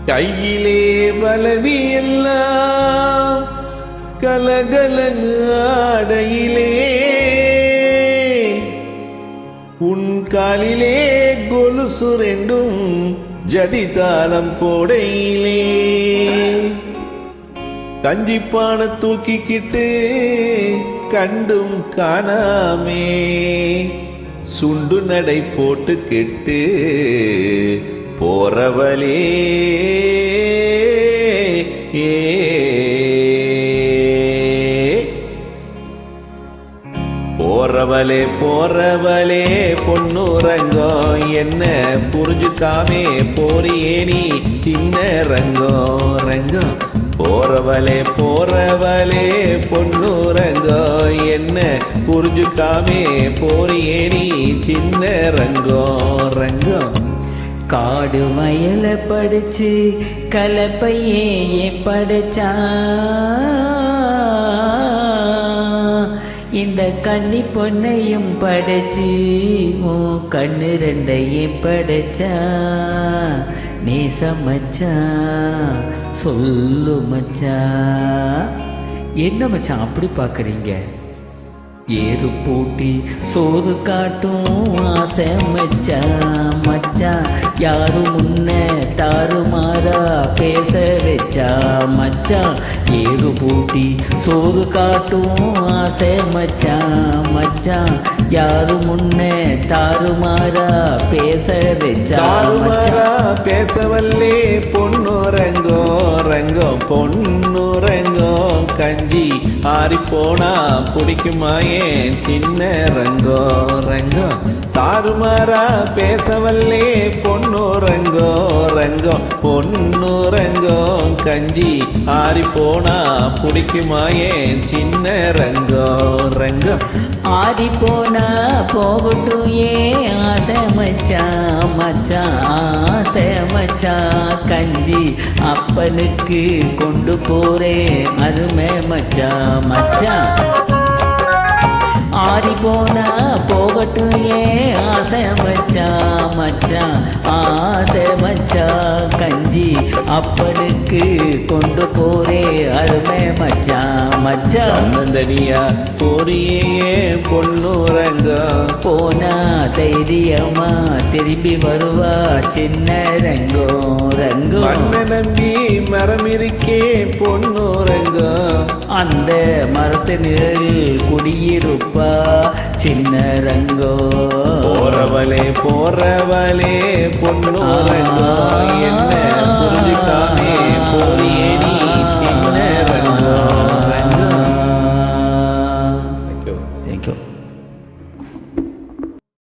கையிலே வலவி எல்லாம் கலகலன் ஆடையிலே உன் காலிலே கொலுசு ரெண்டும் ஜதிதாளம் போடையிலே கஞ்சிப்பான தூக்கிக்கிட்டு கண்டும் காணாமே சுண்டு நடை போட்டுக்கிட்டு போறவளே போறவளே போறவளே பொன்னுரங்கம் என்ன புரிஞ்சுக்காமே போறியே நீ சின்ன ரங்கம் ரங்கம் போறவளே போறவளே பொன்னுரங்கம் என்ன புரிஞ்சுக்காமே போறியே நீ சின்ன ரங்கம் ரங்கம் காடு வயல படிச்சு கலப்பையே படிச்சா இந்த கன்னி பொண்ணையும் படைச்சு உன் கண்ணு ரெண்டையும் படைச்சா நீ சமைச்சா சொல்லு மச்சா. என்ன மச்சான் அப்படி பார்க்குறீங்க? ஏறு பூட்டி சோறு காட்டும் ஆசை மச்சா மச்சா யாரும் முன்ன தாறுமாறா பேச வச்சா மச்சா ஏறு பூட்டி சோறு காட்டும் ஆசை மச்சா மச்சா யாரும் முன்ன தாறுமாறா பேச வச்சா மச்சா பேசவல்லே பொன்னுரங்கோ ரங்கம் பொன்னுரங்கோ கஞ்சி ஆறிப்போனா பிடிக்குமாயே சின்ன ரங்கோ ரங்கம் தாறுமாறா பேசவல்லே பொன்னுரங்கோ ரங்கம் பொன்னுரங்கோ கஞ்சி ஆறிப்போனா பிடிக்குமாயே சின்ன ரங்கோ ரங்கம் ஆடி போனா போகட்டும் ஏ ஆசை மச்சா மச்சா ஆசை மச்சா கஞ்சி அப்பனுக்கு கொண்டு போறேன் அருமை மச்சா மச்சா ஆடி போனா போகட்டும் ஏ ஆசை மச்சா மச்சா ஆசை மச்சா கஞ்சி அப்பனுக்கு கொண்டு போறே அருமை மச்சா மச்சா தனியா போறியே பொன்னுரங்க போனா தைரியமா திரும்பி வருவா சின்ன ரங்கோ ரங்கோ மண்ண நம்பி மரம் இருக்கே பொன்னுரங்க அந்த மரத்து நிழலில் குடியிருப்பா சின்ன ரங்கோ போறவளே போறவளே பொன்னுரங்க என்ன